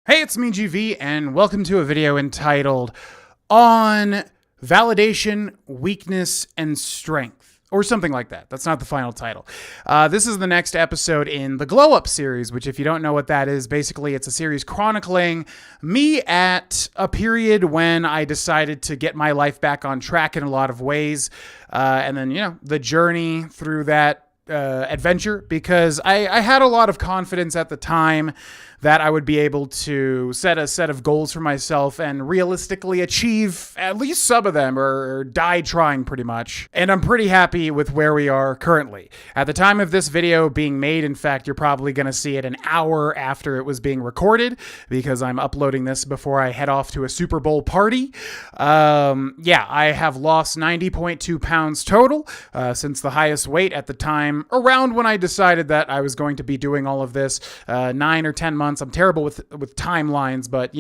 Hey, it's me, GV, and welcome to a video entitled On Validation, Weakness, and Strength, or something like that. That's not the final title. This is the next episode in the Glow Up series, which, if you don't know what that is, basically it's a series chronicling me at a period when I decided to get my life back on track in a lot of ways, and then, the journey through that adventure, because I had a lot of confidence at the time that I would be able to set a set of goals for myself and realistically achieve at least some of them, or die trying pretty much. And I'm pretty happy with where we are currently. At the time of this video being made, in fact, you're probably going to see it an hour after it was being recorded, because I'm uploading this before I head off to a Super Bowl party. I have lost 90.2 pounds total since the highest weight at the time, around when I decided that I was going to be doing all of this, 9 or 10 months. I'm terrible with timelines, but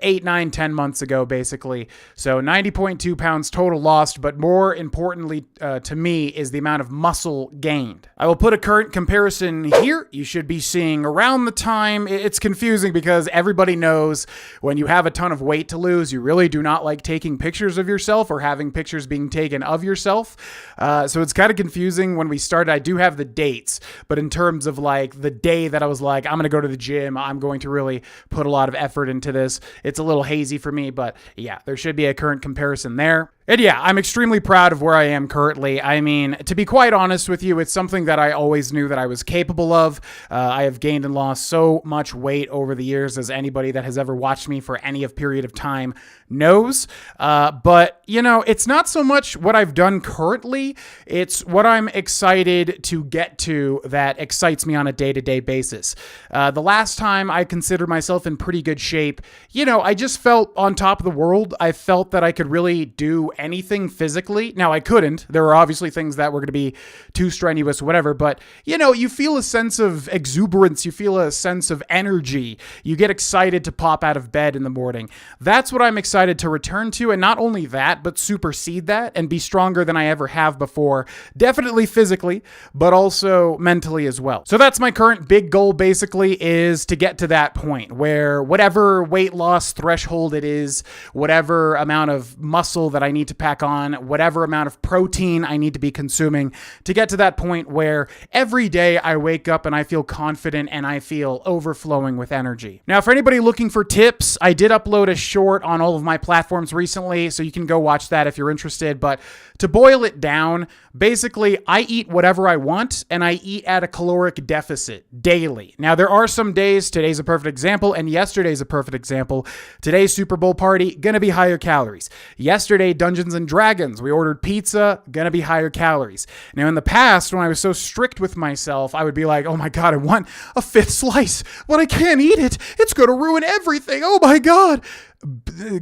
8, 9, 10 months ago, basically. So 90.2 pounds total lost, but more importantly to me is the amount of muscle gained. I will put a current comparison here. You should be seeing around the time. It's confusing because everybody knows when you have a ton of weight to lose, you really do not like taking pictures of yourself or having pictures being taken of yourself. So it's kind of confusing. When we started, I do have the dates, but in terms of like the day that I was like, I'm going to go to the gym, I'm going to really put a lot of effort into this, it's a little hazy for me, but yeah, there should be a current comparison there. And yeah, I'm extremely proud of where I am currently. I mean, to be quite honest with you, it's something that I always knew that I was capable of. I have gained and lost so much weight over the years, as anybody that has ever watched me for any period of time knows. But, it's not so much what I've done currently. It's what I'm excited to get to that excites me on a day-to-day basis. The last time I considered myself in pretty good shape, I just felt on top of the world. I felt that I could really do anything physically. Now, I couldn't. There were obviously things that were going to be too strenuous or whatever, but you feel a sense of exuberance. You feel a sense of energy. You get excited to pop out of bed in the morning. That's what I'm excited to return to. And not only that, but supersede that and be stronger than I ever have before. Definitely physically, but also mentally as well. So that's my current big goal, basically, is to get to that point where whatever weight loss threshold it is, whatever amount of muscle that I need to pack on, whatever amount of protein I need to be consuming, to get to that point where every day I wake up and I feel confident and I feel overflowing with energy. Now, for anybody looking for tips, I did upload a short on all of my platforms recently, so you can go watch that if you're interested. But to boil it down, basically, I eat whatever I want and I eat at a caloric deficit daily. Now, there are some days, today's a perfect example, and yesterday's a perfect example. Today's Super Bowl party, gonna be higher calories. Yesterday, Dungeons and Dragons, we ordered pizza, gonna be higher calories. Now, in the past, when I was so strict with myself, I would be like, oh my God, I want a fifth slice, but I can't eat it. It's gonna ruin everything. Oh my God.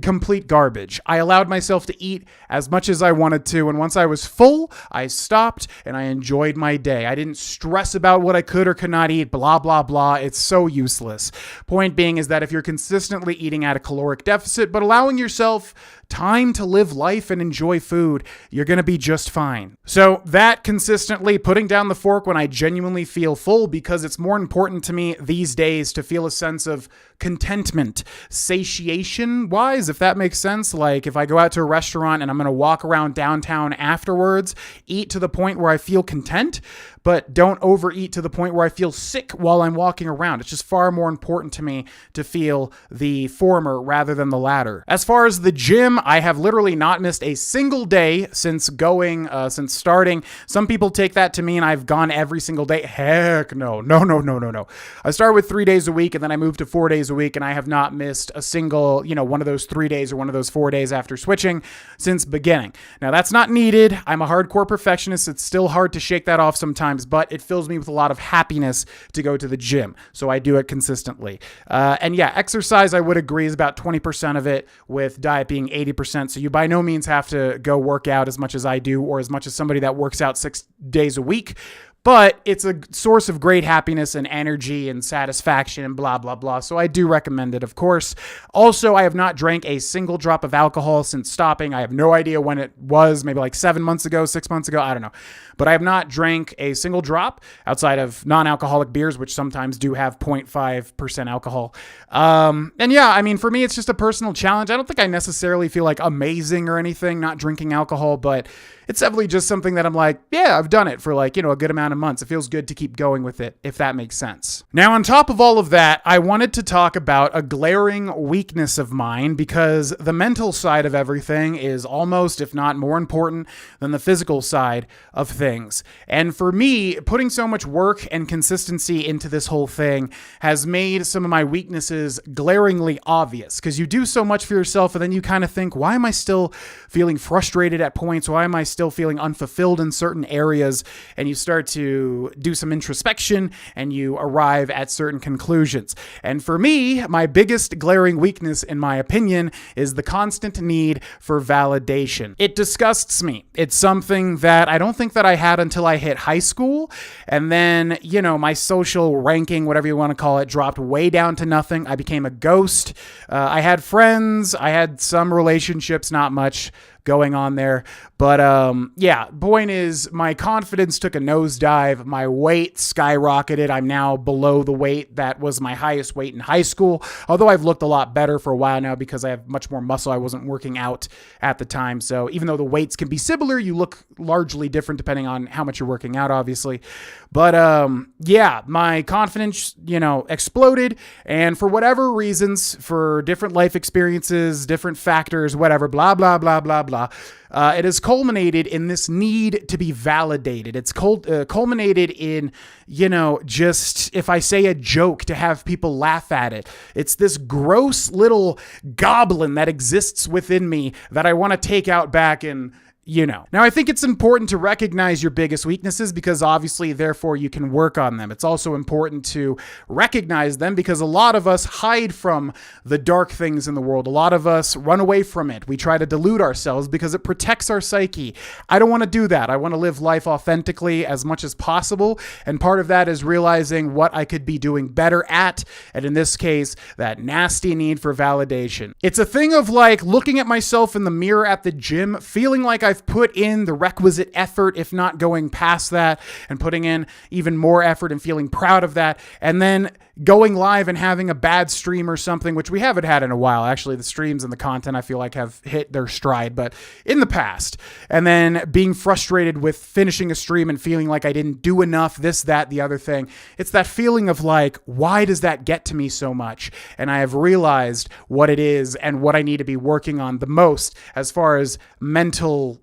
Complete garbage. I allowed myself to eat as much as I wanted to, and once I was full, I stopped and I enjoyed my day. I didn't stress about what I could or could not eat, blah, blah, blah. It's so useless. Point being is that if you're consistently eating at a caloric deficit, but allowing yourself time to live life and enjoy food, you're going to be just fine. So that consistently putting down the fork when I genuinely feel full, because it's more important to me these days to feel a sense of contentment, satiation wise, if that makes sense. Like if I go out to a restaurant and I'm going to walk around downtown afterwards, eat to the point where I feel content, but don't overeat to the point where I feel sick while I'm walking around. It's just far more important to me to feel the former rather than the latter. As far as the gym, I have literally not missed a single day since starting. Some people take that to mean I've gone every single day. Heck no. I started with 3 days a week and then I moved to 4 days a week, and I have not missed a single, one of those 3 days or one of those 4 days after switching since beginning. Now, that's not needed. I'm a hardcore perfectionist. It's still hard to shake that off sometimes, but it fills me with a lot of happiness to go to the gym. So I do it consistently. And yeah, exercise, I would agree, is about 20% of it, with diet being 80%. So you by no means have to go work out as much as I do, or as much as somebody that works out 6 days a week. but it's a source of great happiness and energy and satisfaction and blah, blah, blah. So I do recommend it, of course. Also, I have not drank a single drop of alcohol since stopping. I have no idea when it was, maybe like 7 months ago, 6 months ago, I don't know. But I have not drank a single drop outside of non-alcoholic beers, which sometimes do have 0.5% alcohol. And yeah, I mean, for me, it's just a personal challenge. I don't think I necessarily feel like amazing or anything not drinking alcohol, but it's definitely just something that I'm like, yeah, I've done it for like, a good amount of months. It feels good to keep going with it, if that makes sense. Now, on top of all of that, I wanted to talk about a glaring weakness of mine, because the mental side of everything is almost, if not more important than the physical side of things. And for me, putting so much work and consistency into this whole thing has made some of my weaknesses glaringly obvious, because you do so much for yourself and then you kind of think, why am I still feeling frustrated at points? Why am I still feeling unfulfilled in certain areas? And you start to do some introspection and you arrive at certain conclusions. And for me, my biggest glaring weakness, in my opinion, is the constant need for validation. It disgusts me. It's something that I don't think that I had until I hit high school. And then, my social ranking, whatever you want to call it, dropped way down to nothing. I became a ghost. I had friends. I had some relationships, not much going on there. But yeah, point is, my confidence took a nosedive. My weight skyrocketed. I'm now below the weight that was my highest weight in high school. Although I've looked a lot better for a while now because I have much more muscle. I wasn't working out at the time. So even though the weights can be similar, you look largely different depending on how much you're working out, obviously. But yeah, my confidence, exploded. And for whatever reasons, for different life experiences, different factors, whatever, blah, blah, blah, blah, blah. It has culminated in this need to be validated. It's culminated in, just if I say a joke, to have people laugh at it. It's this gross little goblin that exists within me that I want to take out back and Now, I think it's important to recognize your biggest weaknesses because obviously, therefore, you can work on them. It's also important to recognize them because a lot of us hide from the dark things in the world. A lot of us run away from it. We try to delude ourselves because it protects our psyche. I don't want to do that. I want to live life authentically as much as possible. And part of that is realizing what I could be doing better at. And in this case, that nasty need for validation. It's a thing of like looking at myself in the mirror at the gym, feeling like I've put in the requisite effort, if not going past that, and putting in even more effort and feeling proud of that, and then going live and having a bad stream or something, which we haven't had in a while. Actually, the streams and the content I feel like have hit their stride, but in the past, and then being frustrated with finishing a stream and feeling like I didn't do enough, this, that, the other thing. It's that feeling of like, why does that get to me so much? And I have realized what it is and what I need to be working on the most as far as mental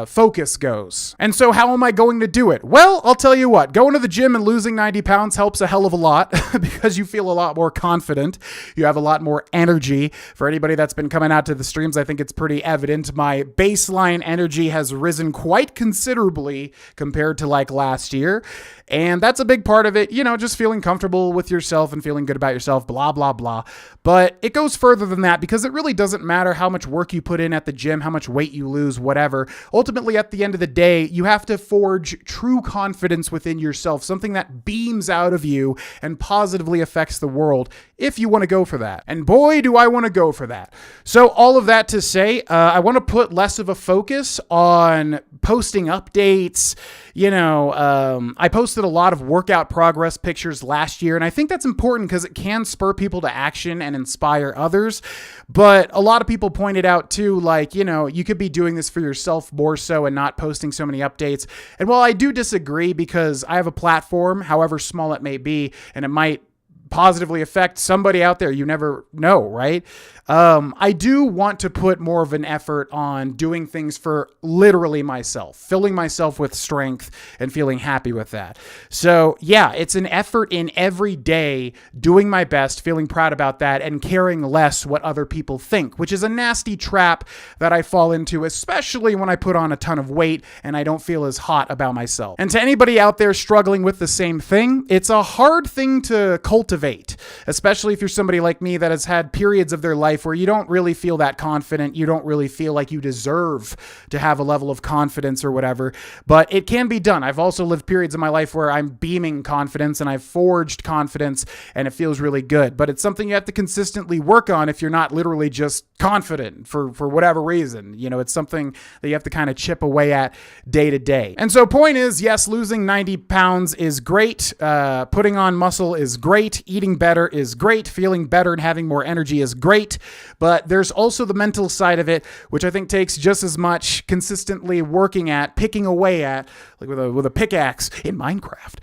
focus goes. And so how am I going to do it? Well, I'll tell you what, going to the gym and losing 90 pounds helps a hell of a lot because you feel a lot more confident. You have a lot more energy. For anybody that's been coming out to the streams, I think it's pretty evident. My baseline energy has risen quite considerably compared to like last year. And that's a big part of it, just feeling comfortable with yourself and feeling good about yourself, blah, blah, blah. But it goes further than that because it really doesn't matter how much work you put in at the gym, how much weight you lose, whatever. Ultimately, at the end of the day, you have to forge true confidence within yourself, something that beams out of you and positively affects the world if you want to go for that. And boy, do I want to go for that. So all of that to say, I want to put less of a focus on posting updates. I posted a lot of workout progress pictures last year, and I think that's important because it can spur people to action and inspire others. But a lot of people pointed out too, like, you could be doing this for yourself more so and not posting so many updates. And while I do disagree because I have a platform, however small it may be, and it might positively affect somebody out there, you never know, right? I do want to put more of an effort on doing things for literally myself, filling myself with strength and feeling happy with that. So yeah, it's an effort in every day, doing my best, feeling proud about that, and caring less what other people think, which is a nasty trap that I fall into, especially when I put on a ton of weight and I don't feel as hot about myself. And to anybody out there struggling with the same thing, it's a hard thing to cultivate. cultivate, especially if you're somebody like me that has had periods of their life where you don't really feel that confident. You don't really feel like you deserve to have a level of confidence or whatever, but it can be done. I've also lived periods in my life where I'm beaming confidence and I've forged confidence and it feels really good, but it's something you have to consistently work on if you're not literally just confident for whatever reason. You know, it's something that you have to kind of chip away at day to day. And so point is, yes, losing 90 pounds is great. Putting on muscle is great. Eating better is great. Feeling better and having more energy is great. But there's also the mental side of it, which I think takes just as much consistently working at, picking away at, like with a pickaxe in Minecraft,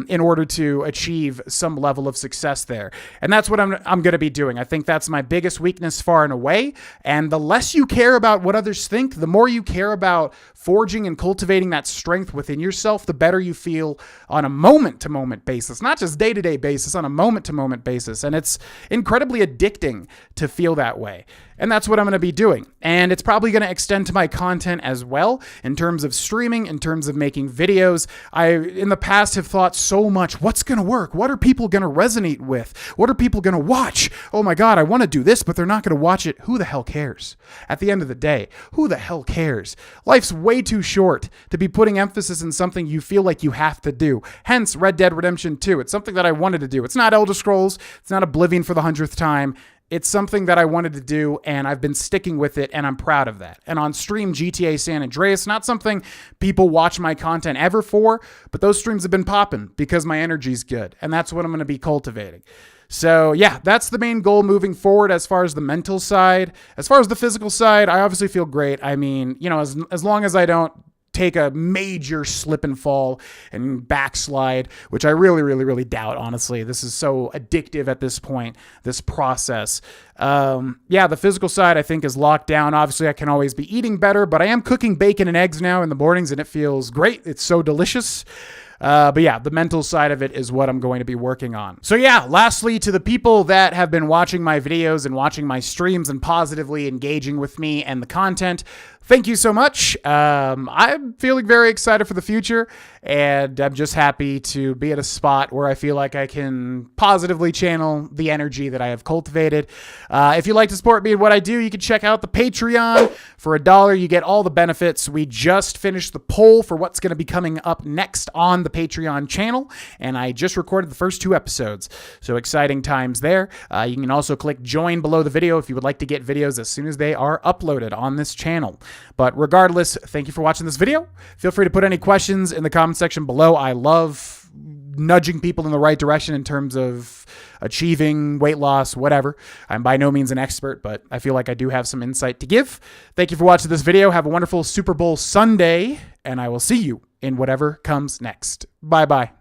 in order to achieve some level of success there. And that's what I'm going to be doing. I think that's my biggest weakness far and away. And the less you care about what others think, the more you care about forging and cultivating that strength within yourself, the better you feel on a moment-to-moment basis, not just day-to-day basis, on a moment-to-moment basis. And it's incredibly addicting to feel that way. And that's what I'm going to be doing. And it's probably going to extend to my content as well in terms of streaming, in terms of making videos. I, in the past, have thought so much, what's going to work? What are people going to resonate with? What are people going to watch? Oh my God, I want to do this, but they're not going to watch it. Who the hell cares? At the end of the day, who the hell cares? Life's way too short to be putting emphasis in something you feel like you have to do. Hence, Red Dead Redemption 2. It's something that I wanted to do. It's not Elder Scrolls. It's not Oblivion for the 100th time. It's something that I wanted to do, and I've been sticking with it, and I'm proud of that. And on stream, GTA San Andreas, not something people watch my content ever for, but those streams have been popping because my energy's good, and that's what I'm going to be cultivating. So yeah, that's the main goal moving forward as far as the mental side. As far as the physical side, I obviously feel great. I mean, you know, as long as I don't take a major slip and fall and backslide, which I really doubt, honestly. This is so addictive at this point, this process. Yeah, the physical side I think is locked down. Obviously, I can always be eating better, but I am cooking bacon and eggs now in the mornings, and it feels great. It's so delicious. But yeah, the mental side of it is what I'm going to be working on. So yeah, lastly, to the people that have been watching my videos and watching my streams and positively engaging with me and the content, thank you so much. I'm feeling very excited for the future, and I'm just happy to be at a spot where I feel like I can positively channel the energy that I have cultivated. If you'd like to support me in what I do, you can check out the Patreon. For $1, you get all the benefits. We just finished the poll for what's going to be coming up next on the Patreon channel, and I just recorded the first 2 episodes. So exciting times there. You can also click join below the video if you would like to get videos as soon as they are uploaded on this channel. But regardless, thank you for watching this video. Feel free to put any questions in the comment section below. I love nudging people in the right direction in terms of achieving weight loss, whatever. I'm by no means an expert, but I feel like I do have some insight to give. Thank you for watching this video. Have a wonderful Super Bowl Sunday, and I will see you in whatever comes next. Bye-bye.